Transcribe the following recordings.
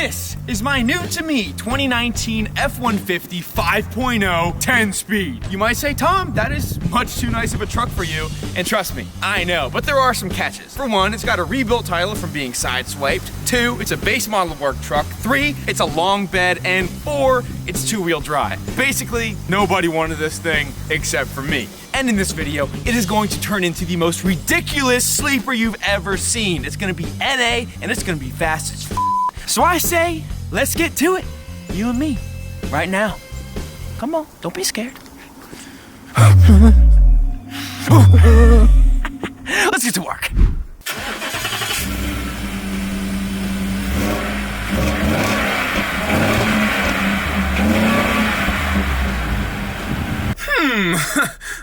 This is my new to me 2019 F-150 5.0 10-speed. You might say, Tom, that is much too nice of a truck for you. And trust me, I know, but there are some catches. For one, it's got a rebuilt title from being sideswiped. 2, it's a base model work truck. 3, it's a long bed. And 4, it's two-wheel drive. Basically, nobody wanted this thing except for me. And in this video, it is going to turn into the most ridiculous sleeper you've ever seen. It's gonna be NA, and it's gonna be fast as f***. So I say, let's get to it. You and me, right now. Come on, don't be scared. Let's get to work.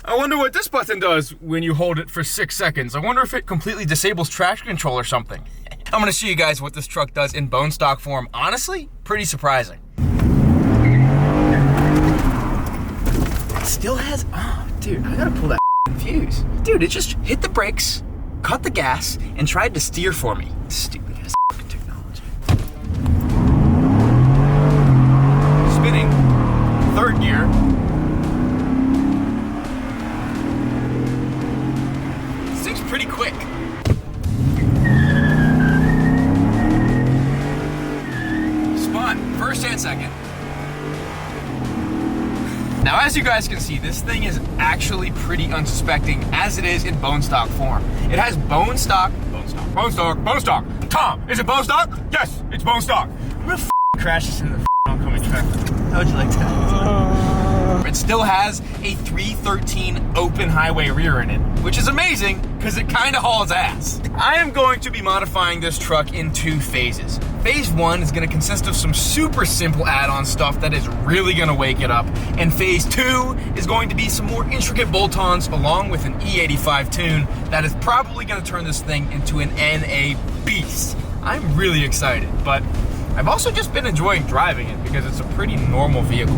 I wonder what this button does when you hold it for 6 seconds. I wonder if it completely disables traction control or something. I'm gonna show you guys what this truck does in bone stock form. Honestly, pretty surprising. It still has, oh, dude, I gotta pull that fuse. Dude, it just hit the brakes, cut the gas, and tried to steer for me. Stupid ass technology. Spinning, 3rd gear. This thing's pretty quick. First and second. Now, as you guys can see, this thing is actually pretty unsuspecting as it is in bone stock form. It has bone stock. Tom, is it bone stock? Yes, it's bone stock. I'm gonna crash this into the oncoming traffic. How would you like that? It still has a 313 open highway rear in it, which is amazing because it kind of hauls ass. I am going to be modifying this truck in 2 phases. Phase 1 is going to consist of some super simple add-on stuff that is really going to wake it up. And phase 2 is going to be some more intricate bolt-ons along with an E85 tune that is probably going to turn this thing into an NA beast. I'm really excited, but I've also just been enjoying driving it because it's a pretty normal vehicle.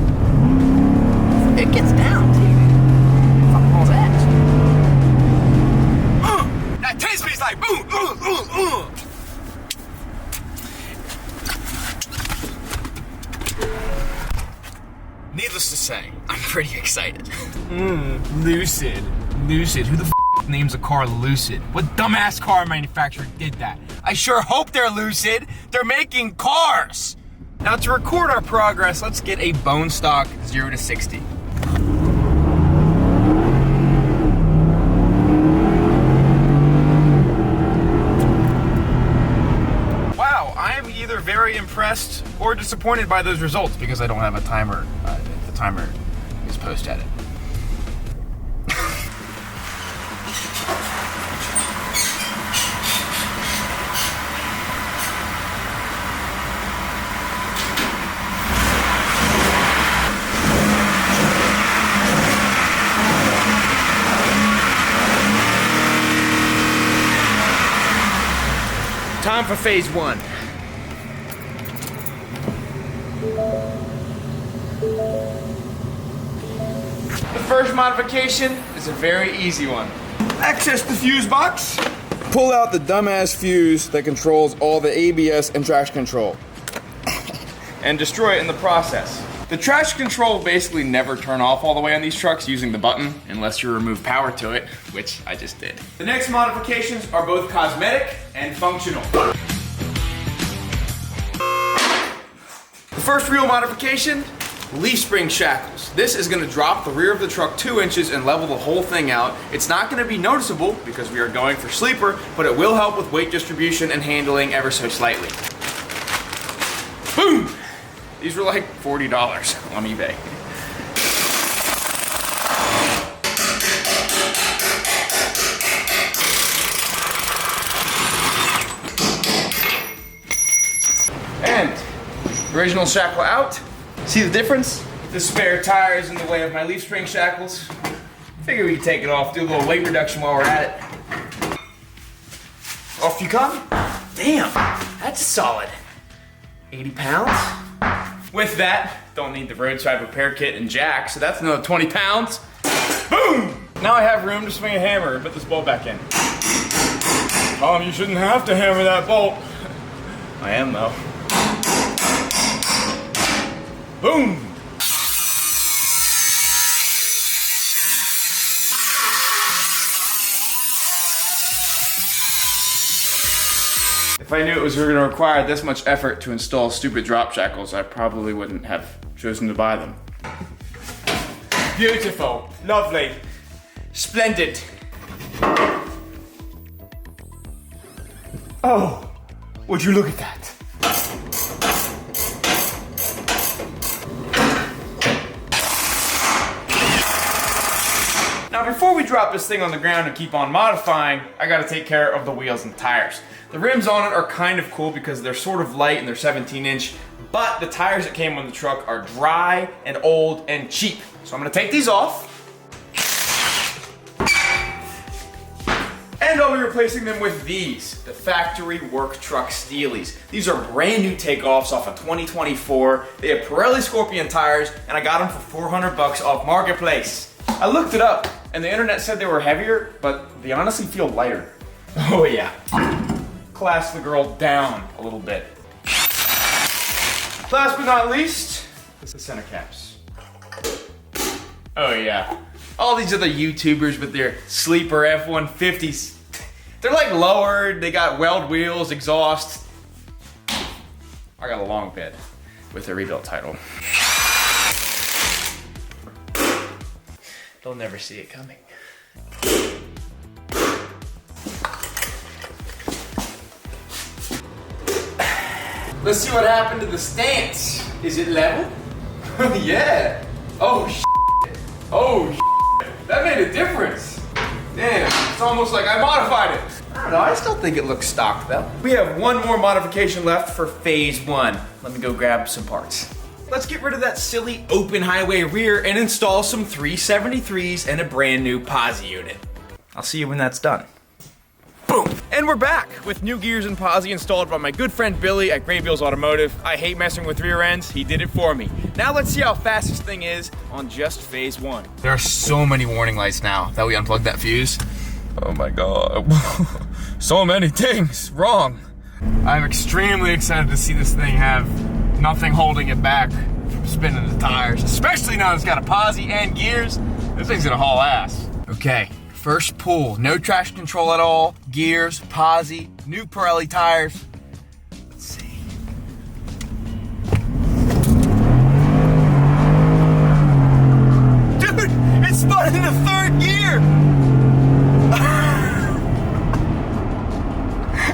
It gets down, too. Fucking hauls ass. That 10-speed's like boom, Needless to say, I'm pretty excited. Lucid. Who the f names a car Lucid? What dumbass car manufacturer did that? I sure hope they're Lucid. They're making cars. Now, to record our progress, let's get a bone stock 0 to 60. Wow, I am either very impressed or disappointed by those results because I don't have a timer. The timer is post-edit. Time for phase 1. The first modification is a very easy one. Access the fuse box. Pull out the dumbass fuse that controls all the ABS and traction control. And destroy it in the process. The traction control will basically never turn off all the way on these trucks using the button, unless you remove power to it, which I just did. The next modifications are both cosmetic and functional. The first real modification, leaf spring shackles. This is gonna drop the rear of the truck 2 inches and level the whole thing out. It's not gonna be noticeable because we are going for sleeper, but it will help with weight distribution and handling ever so slightly. Boom! These were like $40 on eBay. And original shackle out. See the difference? The spare tire is in the way of my leaf spring shackles. Figure we could take it off, do a little weight reduction while we're at it. Off you come. Damn, that's solid. 80 pounds? With that, don't need the roadside repair kit and jack, so that's another 20 pounds. Boom! Now I have room to swing a hammer and put this bolt back in. Tom, you shouldn't have to hammer that bolt. I am though. Boom! If I knew it was going to require this much effort to install stupid drop shackles, I probably wouldn't have chosen to buy them. Beautiful, lovely, splendid. Oh, would you look at that? Now before we drop this thing on the ground and keep on modifying, I gotta take care of the wheels and tires. The rims on it are kind of cool because they're sort of light and they're 17-inch, but the tires that came on the truck are dry and old and cheap. So I'm gonna take these off. And I'll be replacing them with these, the factory work truck Steelies. These are brand new takeoffs off of 2024. They have Pirelli Scorpion tires, and I got them for 400 bucks off Marketplace. I looked it up, and the internet said they were heavier, but they honestly feel lighter. Oh yeah. Class the girl down a little bit. Last but not least, the center caps. Oh yeah. All these other YouTubers with their sleeper F-150s, they're like lowered, they got weld wheels, exhaust. I got a long bed with a rebuilt title. They'll never see it coming. Let's see what happened to the stance. Is it level? Yeah. Oh shit. Oh shit. That made a difference. Damn, it's almost like I modified it. I don't know, I still think it looks stock though. We have one more modification left for phase one. Let me go grab some parts. Let's get rid of that silly open highway rear and install some 373s and a brand new posi unit. I'll see you when that's done. Boom! And we're back with new gears and posi installed by my good friend Billy at Great Wheels Automotive. I hate messing with rear ends. He did it for me. Now let's see how fast this thing is on just phase one. There are so many warning lights now that we unplugged that fuse. Oh my God. So many things wrong. I'm extremely excited to see this thing have nothing holding it back from spinning the tires, especially now it's got a posi and gears. This thing's gonna haul ass. Okay. First pull, no traction control at all, gears, posi, new Pirelli tires. Let's see. Dude, it spun into third gear!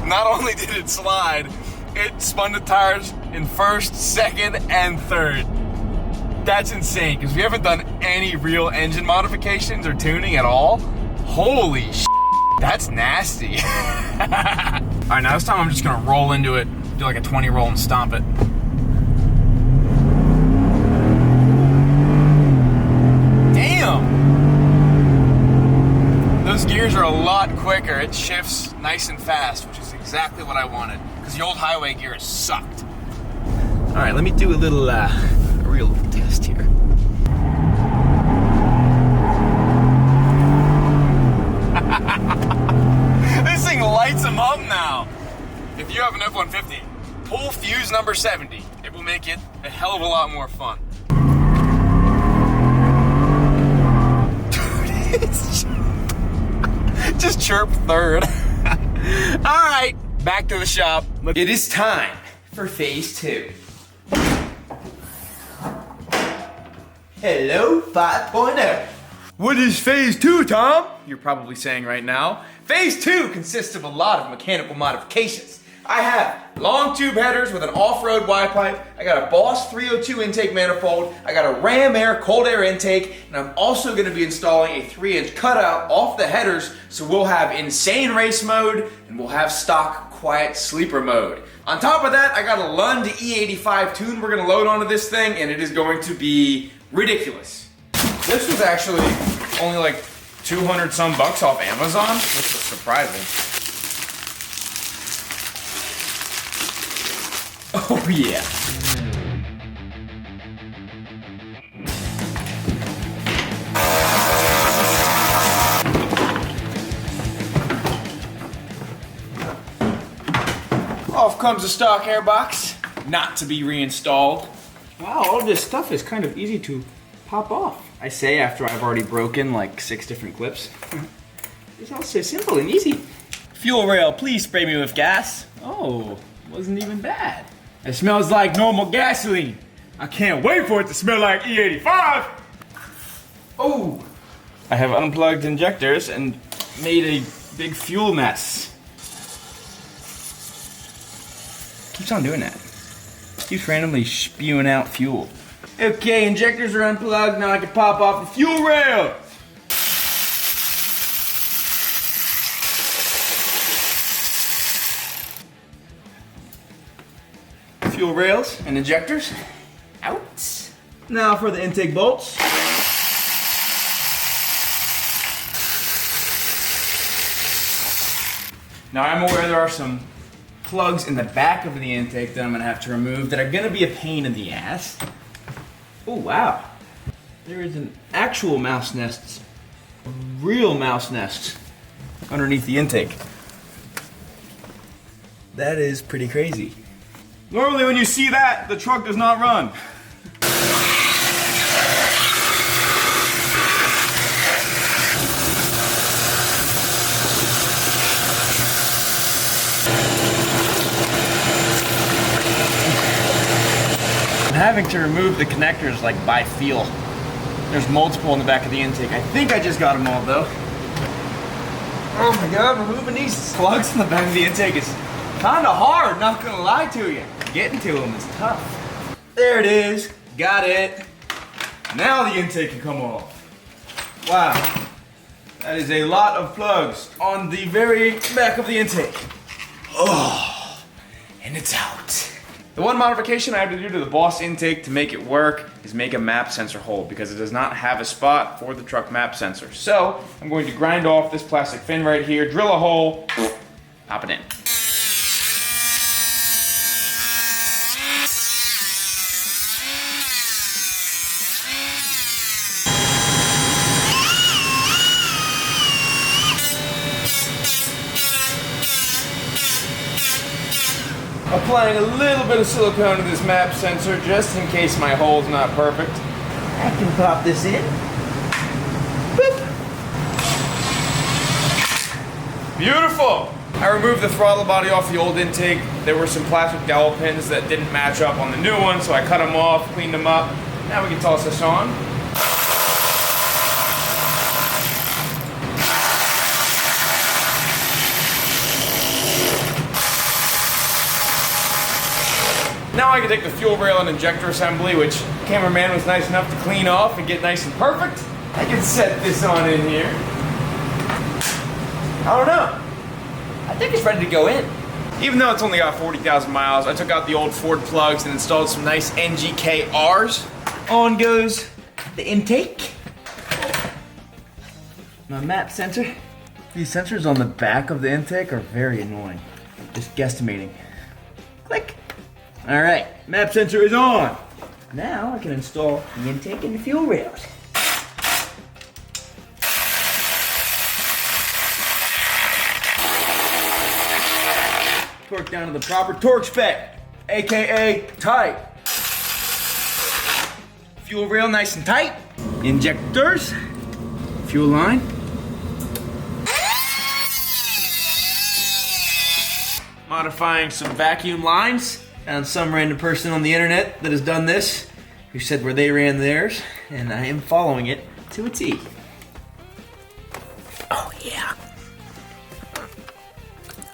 Not only did it slide, it spun the tires in first, second, and third. That's insane, because we haven't done any real engine modifications or tuning at all. Holy shit, that's nasty. All right, now this time I'm just gonna roll into it, do like a 20 roll and stomp it. Damn! Those gears are a lot quicker. It shifts nice and fast, which is exactly what I wanted, because the old highway gears sucked. All right, let me do a little, real test here. This thing lights them up now. If you have an F-150, pull fuse number 70. It will make it a hell of a lot more fun. Dude, it's just chirp third. All right, back to the shop. It is time for phase two. Hello, 5.0. What is phase two, Tom? You're probably saying right now. Phase two consists of a lot of mechanical modifications. I have long tube headers with an off-road Y-pipe. I got a Boss 302 intake manifold. I got a Ram Air cold air intake. And I'm also gonna be installing a 3-inch cutout off the headers, so we'll have insane race mode and we'll have stock quiet sleeper mode. On top of that, I got a Lund E85 tune we're gonna load onto this thing, and it is going to be ridiculous. This was actually only like 200 some bucks off Amazon, which was surprising. Oh yeah. Off comes the stock airbox, not to be reinstalled. Wow, all this stuff is kind of easy to pop off. I say after I've already broken like 6 different clips. It's all so simple and easy. Fuel rail, please spray me with gas. Oh, wasn't even bad. It smells like normal gasoline. I can't wait for it to smell like E85. Oh, I have unplugged injectors and made a big fuel mess. Keeps on doing that. Keeps randomly spewing out fuel. Okay, injectors are unplugged. Now I can pop off the fuel rail. Fuel rails and injectors out. Now for the intake bolts. Now I'm aware there are some plugs in the back of the intake that I'm gonna have to remove that are gonna be a pain in the ass. Oh wow. There is an actual mouse nest, a real mouse nest underneath the intake. That is pretty crazy. Normally when you see that, the truck does not run. I'm having to remove the connectors like by feel. There's multiple in the back of the intake. I think I just got them all though. Oh my god, removing these plugs in the back of the intake is kind of hard, not gonna lie to you. Getting to them is tough. There it is, got it. Now the intake can come off. Wow, that is a lot of plugs on the very back of the intake. Oh, and it's out. The one modification I have to do to the Boss intake to make it work is make a map sensor hole because it does not have a spot for the truck map sensor. So I'm going to grind off this plastic fin right here, drill a hole, pop it in. Applying a little bit of silicone to this map sensor just in case my hole's not perfect. I can pop this in. Boop. Beautiful! I removed the throttle body off the old intake. There were some plastic dowel pins that didn't match up on the new one, so I cut them off, cleaned them up. Now we can toss this on. Now I can take the fuel rail and injector assembly, which the cameraman was nice enough to clean off and get nice and perfect. I can set this on in here. I don't know. I think it's ready to go in. Even though it's only got 40,000 miles, I took out the old Ford plugs and installed some nice NGK-Rs. On goes the intake. My map sensor. These sensors on the back of the intake are very annoying. Just guesstimating. Click. All right, map sensor is on. Now I can install the intake and the fuel rails. Torque down to the proper torque spec, AKA tight. Fuel rail nice and tight. Injectors, fuel line. Modifying some vacuum lines. Found some random person on the internet that has done this, who said where they ran theirs, and I am following it to a T. Oh yeah.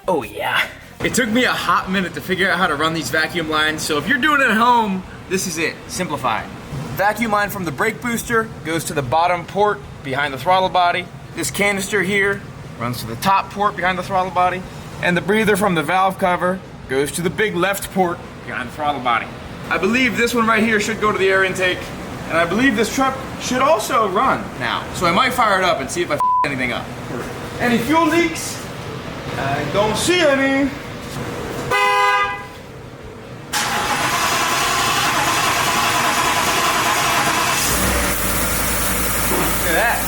Oh yeah. It took me a hot minute to figure out how to run these vacuum lines, so if you're doing it at home, this is it, simplified. Vacuum line from the brake booster goes to the bottom port behind the throttle body. This canister here runs to the top port behind the throttle body, and the breather from the valve cover goes to the big left port behind the throttle body. I believe this one right here should go to the air intake, and I believe this truck should also run now. So I might fire it up and see if I f anything up. Any fuel leaks? I don't see any. Look at that.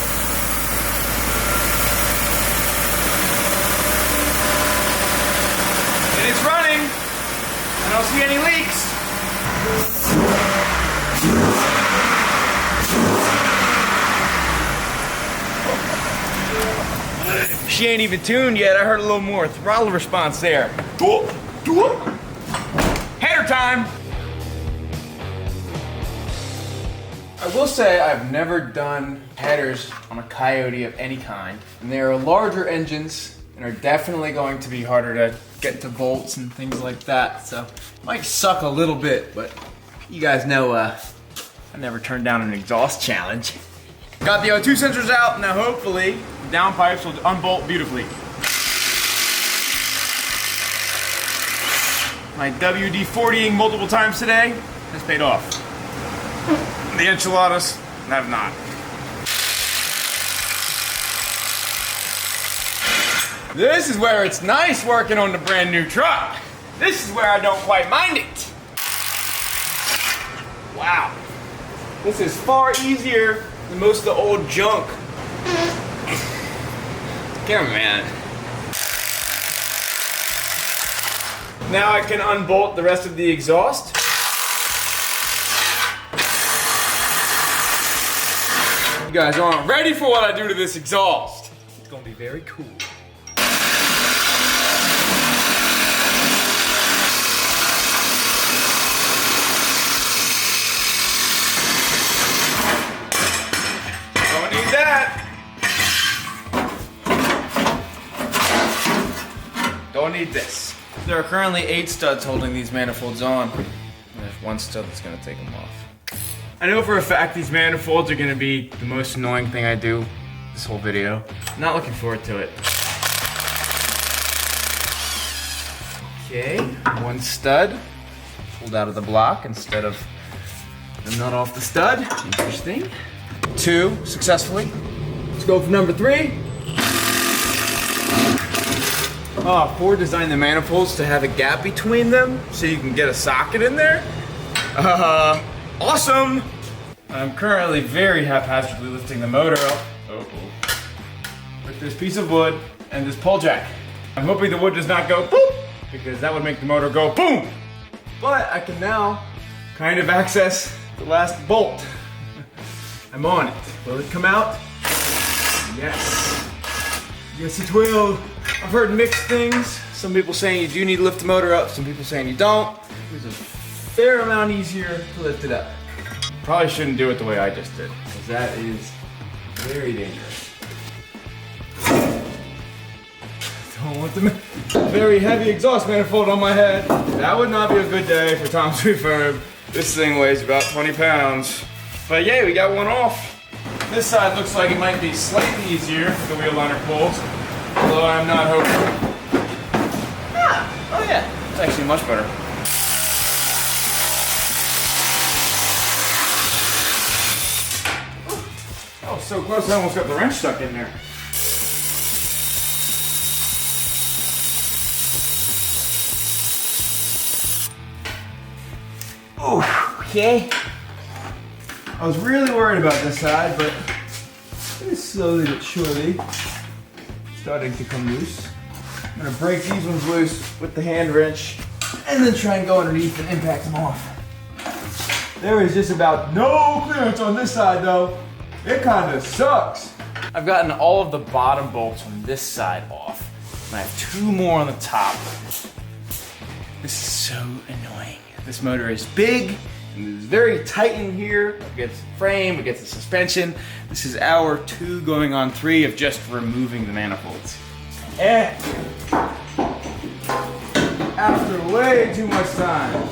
And it's running. I don't see any leaks. she ain't even tuned yet. I heard a little more throttle response there. Header time! I will say I've never done headers on a Coyote of any kind. And they are larger engines and are definitely going to be harder to get to volts and things like that. So it might suck a little bit, but you guys know I never turned down an exhaust challenge. Got the O2 sensors out, now hopefully the downpipes will unbolt beautifully. My WD-40ing multiple times today has paid off. The enchiladas have not. This is where it's nice working on the brand new truck. This is where I don't quite mind it. Wow. This is far easier than most of the old junk. Cameraman. Now I can unbolt the rest of the exhaust. You guys aren't ready for what I do to this exhaust. It's gonna be very cool. Don't need that. Don't need this. There are currently 8 studs holding these manifolds on. There's 1 stud that's gonna take them off. I know for a fact these manifolds are gonna be the most annoying thing I do this whole video. I'm not looking forward to it. Okay, 1 stud pulled out of the block instead of the nut off the stud. Interesting. 2 successfully. Let's go for number 3. Ford designed the manifolds to have a gap between them so you can get a socket in there. Awesome! I'm currently very haphazardly lifting the motor up with this piece of wood and this pull jack. I'm hoping the wood does not go boop, because that would make the motor go boom. But I can now kind of access the last bolt. I'm on it. Will it come out? Yes. Yes, it will. I've heard mixed things. Some people saying you do need to lift the motor up, some people saying you don't. It's a fair amount easier to lift it up. Probably shouldn't do it the way I just did, because that is very dangerous. Don't want the very heavy exhaust manifold on my head. That would not be a good day for Tom's Refurb. This thing weighs about 20 pounds. But yay, we got one off. This side looks like it might be slightly easier for the wheel liner pulls, although I'm not hoping. Oh yeah, it's actually much better. Oh, so close I almost got the wrench stuck in there. Oh, okay. I was really worried about this side, but it is slowly but surely starting to come loose. I'm gonna break these ones loose with the hand wrench and then try and go underneath and impact them off. There is just about no clearance on this side though. It kinda sucks. I've gotten all of the bottom bolts on this side off, and I have 2 more on the top. This is so annoying. This motor is big, and it's very tight in here. It gets the frame, it gets the suspension. This is hour 2 going on 3 of just removing the manifolds. And after way too much time.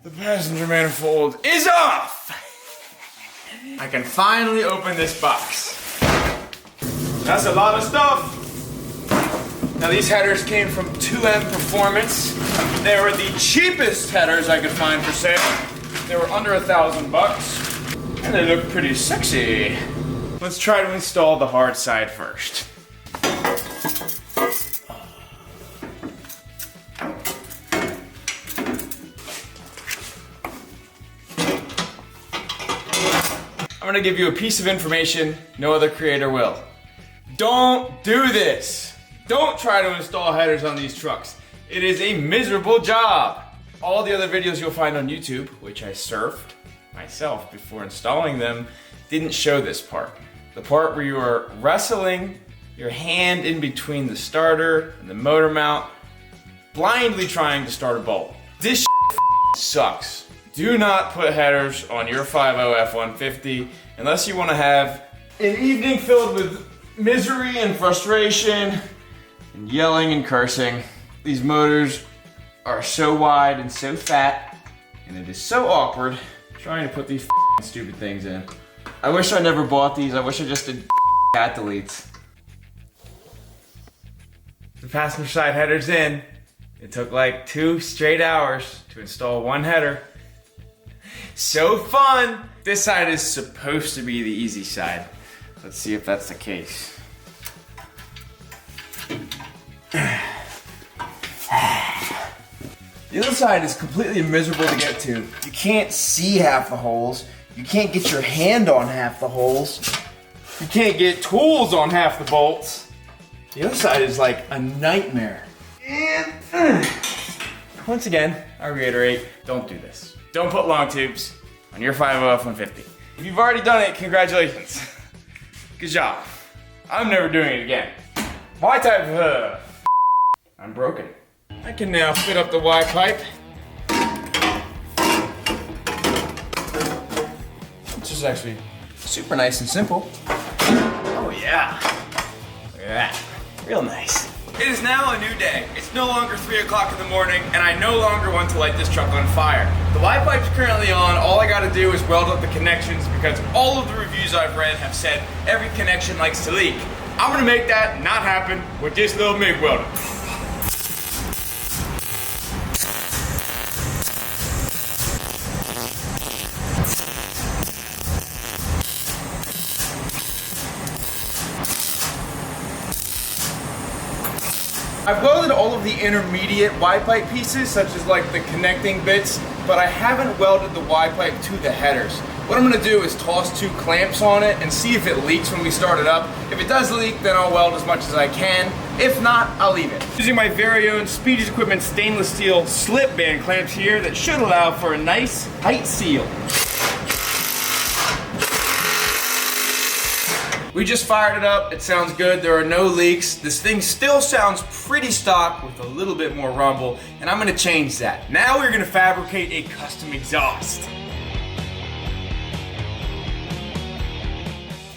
The passenger manifold is off! I can finally open this box. That's a lot of stuff. Now these headers came from 2M Performance. They were the cheapest headers I could find for sale. They were under $1,000, and they look pretty sexy. Let's try to install the hard side first. I'm gonna give you a piece of information no other creator will. Don't do this. Don't try to install headers on these trucks. It is a miserable job. All the other videos you'll find on YouTube, which I surfed myself before installing them, didn't show this part. The part where you are wrestling your hand in between the starter and the motor mount, blindly trying to start a bolt. This sucks. Do not put headers on your 5.0 F-150 unless you want to have an evening filled with misery and frustration and yelling and cursing. These motors are so wide and so fat, and it is so awkward trying to put these stupid things in. I wish I never bought these. I wish I just did cat deletes. The passenger side header's in. It took like 2 straight hours to install one header. So fun! This side is supposed to be the easy side. Let's see if that's the case. The other side is completely miserable to get to. You can't see half the holes. You can't get your hand on half the holes. You can't get tools on half the bolts. The other side is like a nightmare. And once again, I reiterate, don't do this. Don't put long tubes on your 5.0 F-150. If you've already done it, congratulations. Good job. I'm never doing it again. My type of I'm broken. I can now fit up the Y pipe. Which is actually super nice and simple. Oh yeah. Look at that. Real nice. It is now a new day. It's no longer 3 o'clock in the morning, and I no longer want to light this truck on fire. The Y pipe's currently on. All I gotta do is weld up the connections because all of the reviews I've read have said every connection likes to leak. I'm gonna make that not happen with this little MIG welder. I've welded all of the intermediate Y-pipe pieces, such as like the connecting bits, but I haven't welded the Y-pipe to the headers. What I'm gonna do is toss 2 clamps on it and see if it leaks when we start it up. If it does leak, then I'll weld as much as I can. If not, I'll leave it. Using my very own Speedy's Equipment stainless steel slip band clamps here that should allow for a nice tight seal. We just fired it up, it sounds good, there are no leaks. This thing still sounds pretty stock with a little bit more rumble, and I'm gonna change that. Now we're gonna fabricate a custom exhaust.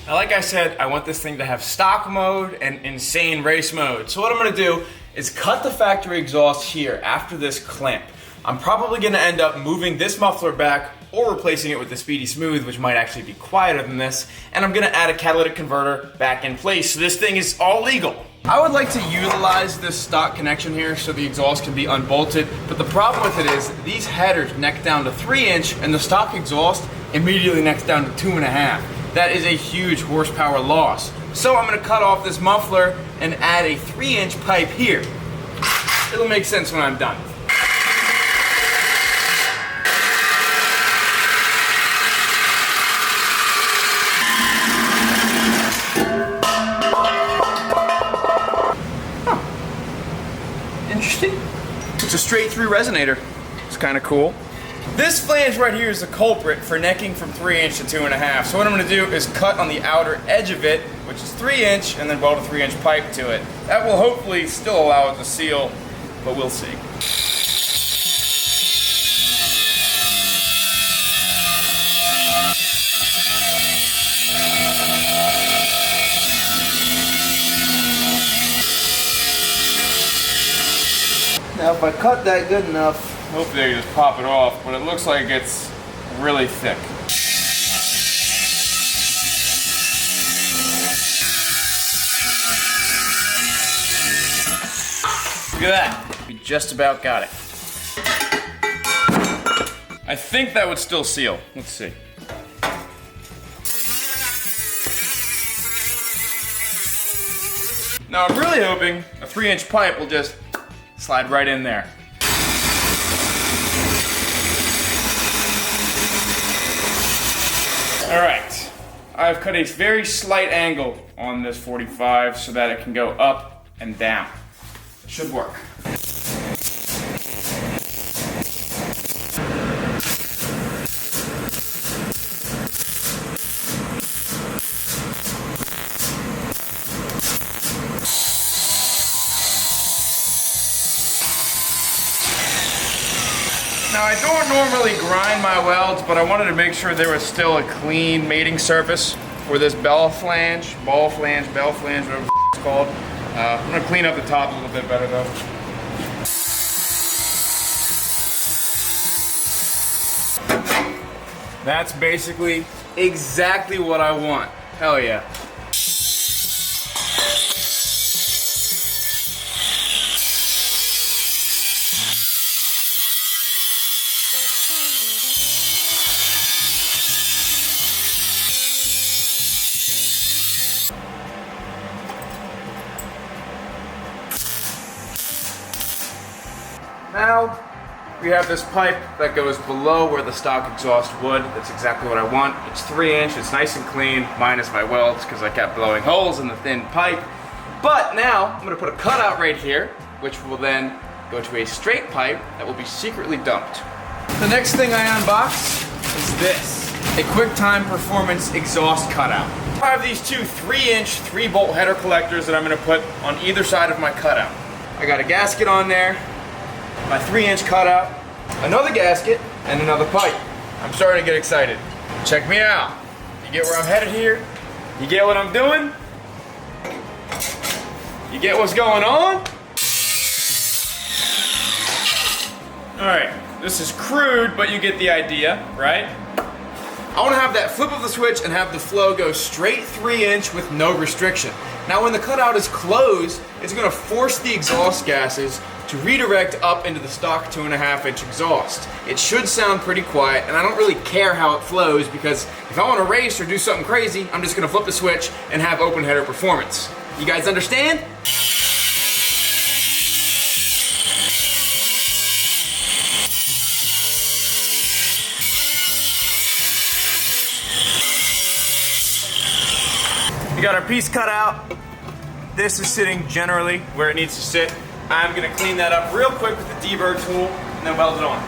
Now like I said, I want this thing to have stock mode and insane race mode. So what I'm gonna do is cut the factory exhaust here after this clamp. I'm probably gonna end up moving this muffler back or replacing it with the Speedy Smooth, which might actually be quieter than this, and I'm gonna add a catalytic converter back in place, so this thing is all legal. I would like to utilize this stock connection here so the exhaust can be unbolted, but the problem with it is these headers neck down to 3-inch and the stock exhaust immediately necks down to 2.5. That is a huge horsepower loss. So I'm gonna cut off this muffler and add a 3-inch pipe here. It'll make sense when I'm done. Interesting. It's a straight through resonator. It's kind of cool. This flange right here is the culprit for necking from 3-inch to 2.5. So what I'm gonna do is cut on the outer edge of it, which is 3-inch, and then weld a 3-inch pipe to it. That will hopefully still allow it to seal, but we'll see. Now if I cut that good enough, hopefully I can just pop it off, but it looks like it's really thick. Look at that, we just about got it. I think that would still seal, let's see. Now I'm really hoping a 3-inch pipe will just slide right in there. All right, I've cut a very slight angle on this 45 so that it can go up and down. It should work. Now, I don't normally grind my welds, but I wanted to make sure there was still a clean mating surface for this bell flange, whatever it's called. I'm gonna clean up the top a little bit better though. That's basically exactly what I want. Hell yeah. Now, we have this pipe that goes below where the stock exhaust would. That's exactly what I want. It's 3-inch, it's nice and clean, minus my welds because I kept blowing holes in the thin pipe. But now, I'm gonna put a cutout right here, which will then go to a straight pipe that will be secretly dumped. The next thing I unbox is this, a QuickTime Performance exhaust cutout. I have these two 3-inch 3-bolt header collectors that I'm gonna put on either side of my cutout. I got a gasket on there, my 3-inch cutout, another gasket, and another pipe. I'm starting to get excited. Check me out. You get where I'm headed here? You get what I'm doing? You get what's going on? Alright, this is crude, but you get the idea, right? I want to have that flip of the switch and have the flow go straight 3-inch with no restriction. Now when the cutout is closed, it's going to force the exhaust gases to redirect up into the stock 2.5-inch exhaust. It should sound pretty quiet, and I don't really care how it flows because if I want to race or do something crazy, I'm just going to flip the switch and have open header performance. You guys understand? We got our piece cut out. This is sitting generally where it needs to sit. I'm gonna clean that up real quick with the deburr tool and then weld it on.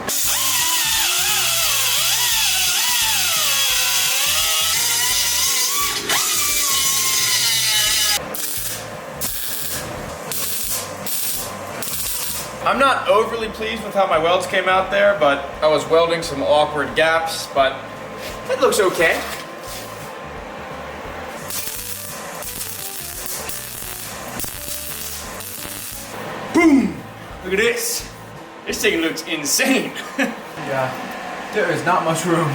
I'm not overly pleased with how my welds came out there, but I was welding some awkward gaps, but it looks okay. Boom! Look at this. This thing looks insane. Yeah, there is not much room.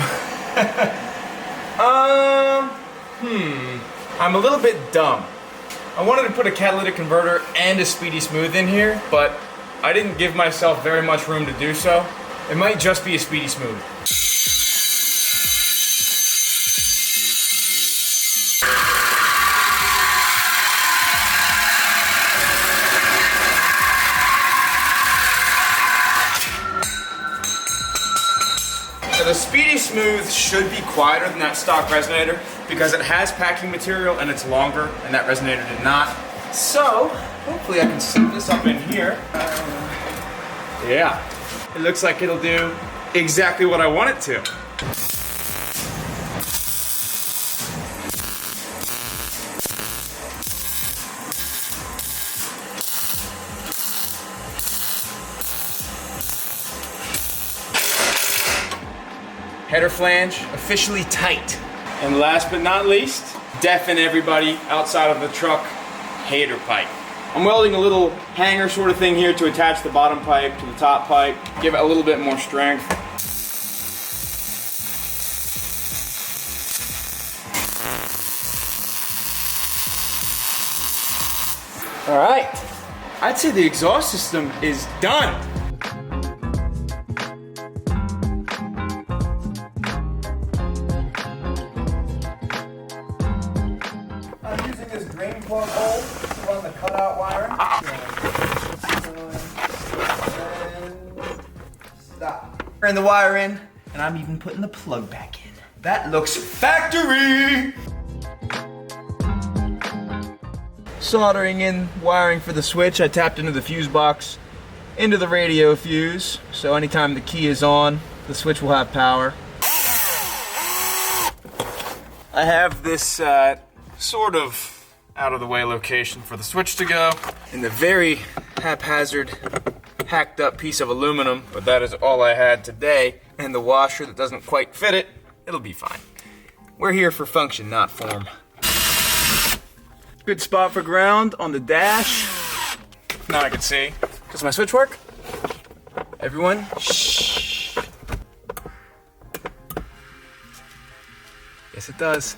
I'm a little bit dumb. I wanted to put a catalytic converter and a speedy smooth in here, but I didn't give myself very much room to do so. It might just be a speedy smooth. The Speedy Smooth should be quieter than that stock resonator because it has packing material and it's longer, and that resonator did not. So, hopefully I can slip this up in here. Yeah, it looks like it'll do exactly what I want it to. Header flange officially tight. And last but not least, deafen everybody outside of the truck hater pipe. I'm welding a little hanger sort of thing here to attach the bottom pipe to the top pipe, give it a little bit more strength. All right, I'd say the exhaust system is done. Plug hole to run the cutout wire. Stop. Turn the wire in, and I'm even putting the plug back in. That looks factory! Soldering in wiring for the switch, I tapped into the fuse box, into the radio fuse, so anytime the key is on, the switch will have power. I have this sort of out of the way location for the switch to go in the very haphazard hacked up piece of aluminum, but that is all I had today. And the washer that doesn't quite fit it, it'll be fine. We're here for function, not form. Good spot for ground on the dash. Now I can see. Does my switch work? Everyone, shh. Yes, it does.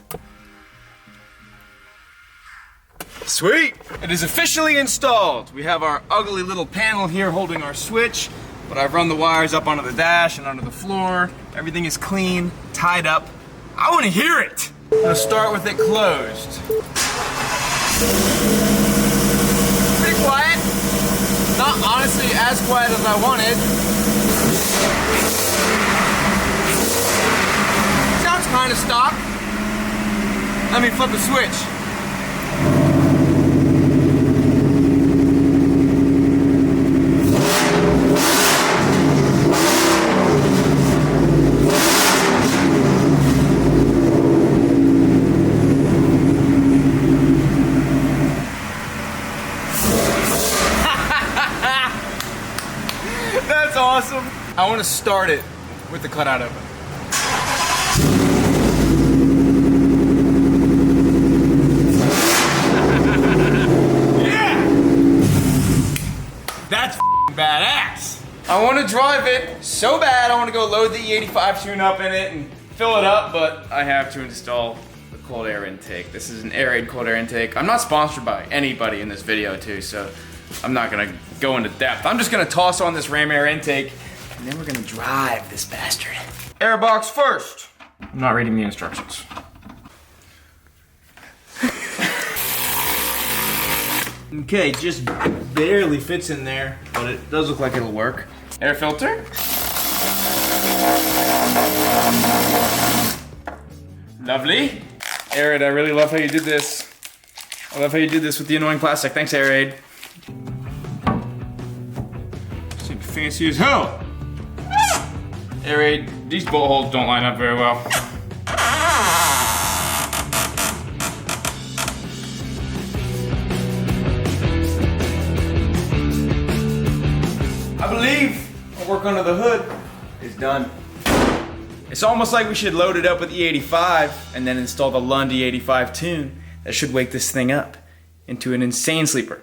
Sweet! It is officially installed. We have our ugly little panel here holding our switch, but I've run the wires up onto the dash and onto the floor. Everything is clean, tied up. I want to hear it! I'm gonna start with it closed. Pretty quiet. Not honestly as quiet as I wanted. Sounds kind of stock. Let me flip the switch. That's awesome. I want to start it with the cutout open. Yeah! That's badass. I want to drive it so bad. I want to go load the E85 tune-up in it and fill it up, but I have to install the cold air intake. This is an Air-Raid cold air intake. I'm not sponsored by anybody in this video too, so I'm not gonna go into depth. I'm just gonna toss on this ram air intake, and then we're gonna drive this bastard. Air box first. I'm not reading the instructions. Okay, just barely fits in there, but it does look like it'll work. Air filter. Lovely. Air-Raid, I really love how you did this. I love how you did this with the annoying plastic. Thanks, Air-Raid. Seem fancy as hell. Air-Raid, these bolt holes don't line up very well. I believe our work under the hood is done. It's almost like we should load it up with E85 and then install the Lund E85 tune that should wake this thing up into an insane sleeper.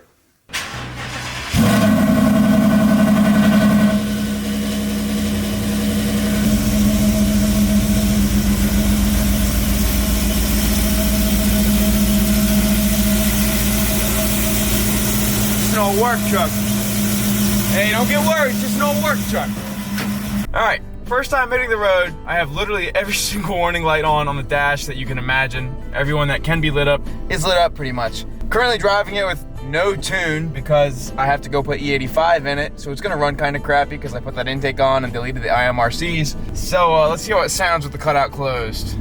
It's an old work truck. Hey, don't get worried, just an old work truck. All right, first time hitting the road. I have literally every single warning light on the dash that you can imagine. Everyone that can be lit up is lit up pretty much. Currently driving it with no tune because I have to go put E85 in it, so it's gonna run kind of crappy because I put that intake on and deleted the IMRCs. So let's see how it sounds with the cutout closed.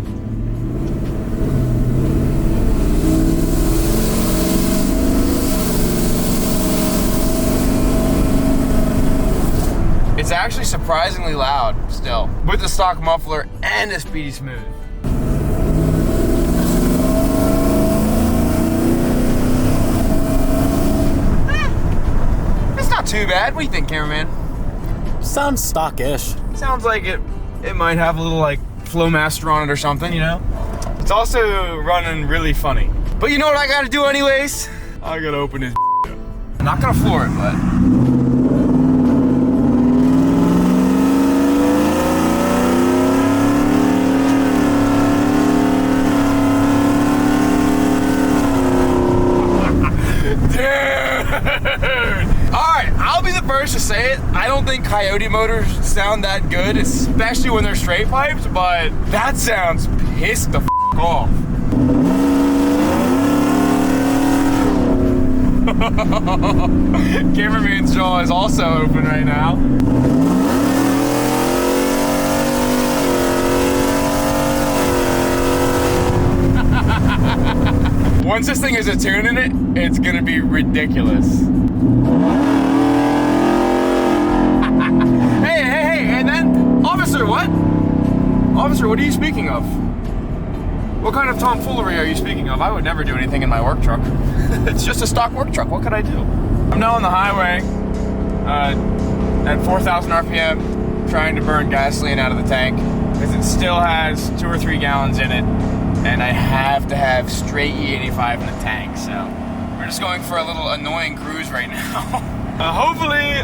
It's actually surprisingly loud still, with the stock muffler and a speedy smooth. It's not too bad. What do you think, cameraman? Sounds stockish. Sounds like it might have a little like Flowmaster on it or something, you know? It's also running really funny. But you know what I gotta do anyways? I gotta open his up. I'm not gonna floor it, but alright, I'll be the first to say it. I don't think Coyote motors sound that good, especially when they're straight pipes, but that sounds pissed the f off. Cameraman's jaw is also open right now. Once this thing has a tune in it, it's gonna be ridiculous. Hey, and then, officer, what? Officer, what are you speaking of? What kind of tomfoolery are you speaking of? I would never do anything in my work truck. It's just a stock work truck, what could I do? I'm now on the highway. at 4,000 RPM trying to burn gasoline out of the tank because it still has 2 or 3 gallons in it, and I have to have straight E85 in the tank. So we're just going for a little annoying cruise right now. Hopefully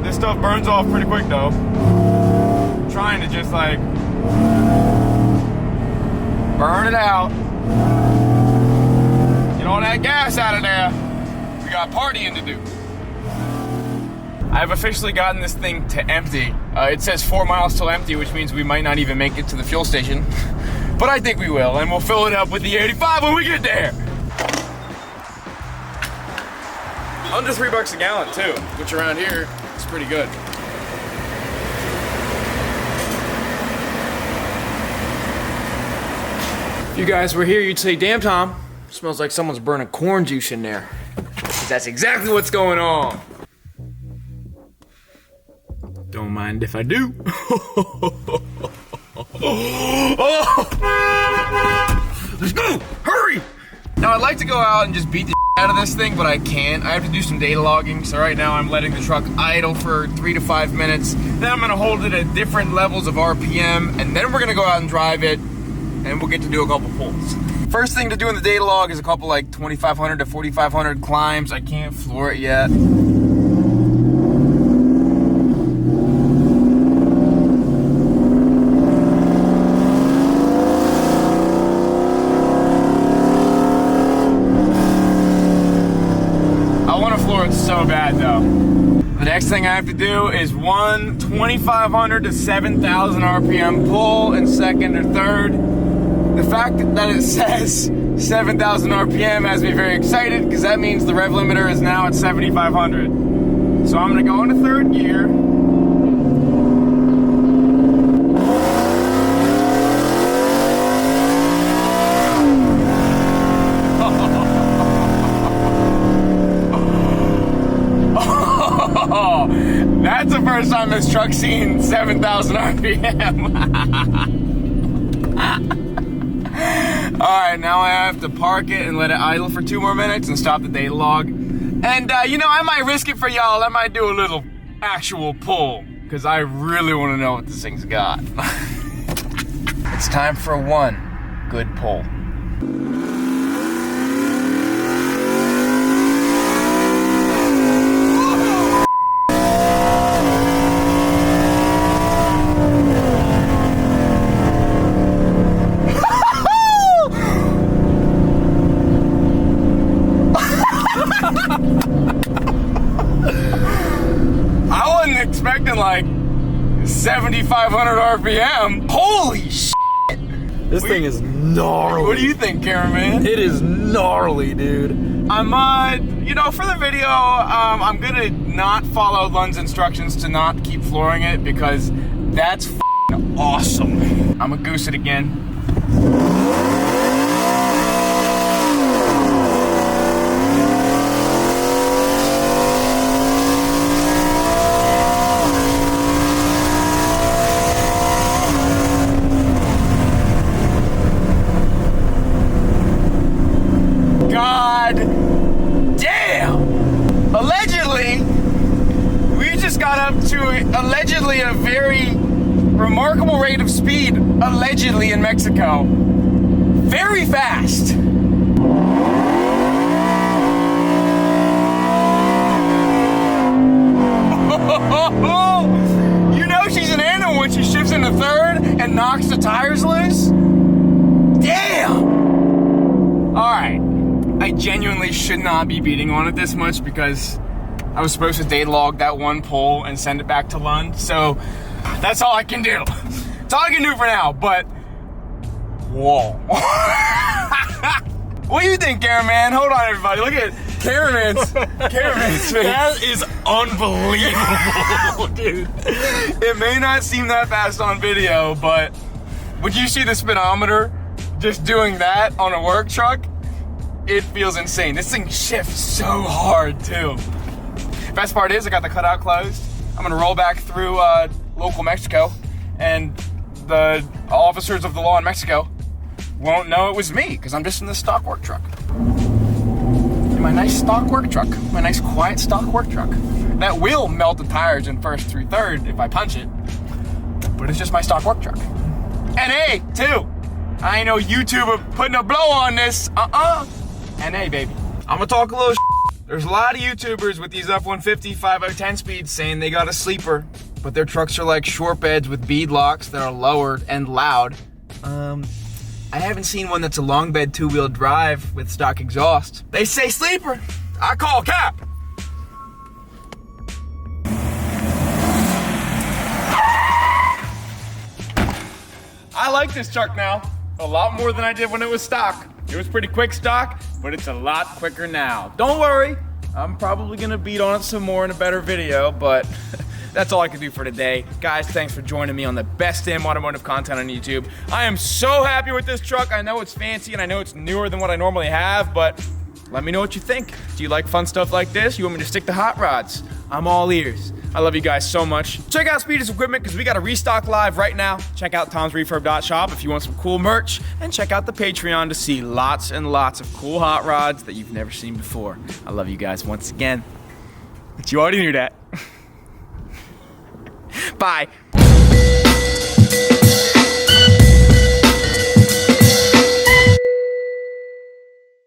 this stuff burns off pretty quick though. I'm trying to just like burn it out, get all that gas out of there. We got partying to do. I've officially gotten this thing to empty. It says 4 miles till empty, which means we might not even make it to the fuel station. But I think we will, and we'll fill it up with the 85 when we get there. Under $3 a gallon too, which around here is pretty good. If you guys were here, you'd say, damn Tom, smells like someone's burning corn juice in there. That's exactly what's going on. Don't mind if I do. Let's go! Hurry! Now I'd like to go out and just beat the out of this thing, but I can't. I have to do some data logging, so right now I'm letting the truck idle for 3 to 5 minutes. Then I'm gonna hold it at different levels of RPM, and then we're gonna go out and drive it, and we'll get to do a couple pulls. First thing to do in the data log is a couple like 2,500 to 4,500 climbs. I can't floor it yet. So bad though. The next thing I have to do is one 2,500 to 7,000 RPM pull in second or third. The fact that it says 7,000 RPM has me very excited because that means the rev limiter is now at 7,500. So I'm gonna go into third gear. That's the first time this truck's seen 7,000 RPM. Alright, now I have to park it and let it idle for 2 more minutes and stop the data log. And you know, I might risk it for y'all. I might do a little actual pull, because I really want to know what this thing's got. It's time for one good pull. Expecting like 7,500 RPM. Holy shit! This thing is gnarly. What do you think, cameraman? It is gnarly, dude. I'm you know, for the video, I'm gonna not follow Lund's instructions to not keep flooring it because that's f***ing awesome. I'm gonna goose it again. Got up to allegedly a very remarkable rate of speed, allegedly in Mexico. Very fast. You know she's an animal when she shifts into third and knocks the tires loose. Damn. All right, I genuinely should not be beating on it this much because I was supposed to data log that one pull and send it back to Lund, so that's all I can do. That's all I can do for now, but whoa. What do you think, cameraman? Hold on, everybody. Look at cameraman's face. That is unbelievable, dude. It may not seem that fast on video, but when you see the speedometer just doing that on a work truck, it feels insane. This thing shifts so hard, too. Best part is I got the cutout closed. I'm gonna roll back through local Mexico, and the officers of the law in Mexico won't know it was me because I'm just in this stock work truck. In my nice stock work truck, my nice quiet stock work truck. that will melt the tires in first through third if I punch it. But it's just my stock work truck. NA, too. I ain't no YouTuber putting a blow on this. NA, baby. I'm gonna talk a little There's a lot of YouTubers with these F-150 5.0 speeds saying they got a sleeper, but their trucks are like short beds with bead locks that are lowered and loud. I haven't seen one that's a long bed 2-wheel drive with stock exhaust. They say sleeper. I call cap. I like this truck now a lot more than I did when it was stock. It was pretty quick stock, but it's a lot quicker now. Don't worry, I'm probably gonna beat on it some more in a better video, but that's all I can do for today. Guys, thanks for joining me on the best damn automotive content on YouTube. I am so happy with this truck. I know it's fancy and I know it's newer than what I normally have, but let me know what you think. Do you like fun stuff like this? You want me to stick to hot rods? I'm all ears. I love you guys so much. Check out Speeders Equipment because we got a restock live right now. Check out tomsrefurb.shop if you want some cool merch. And check out the Patreon to see lots and lots of cool hot rods that you've never seen before. I love you guys once again. But you already knew that. Bye.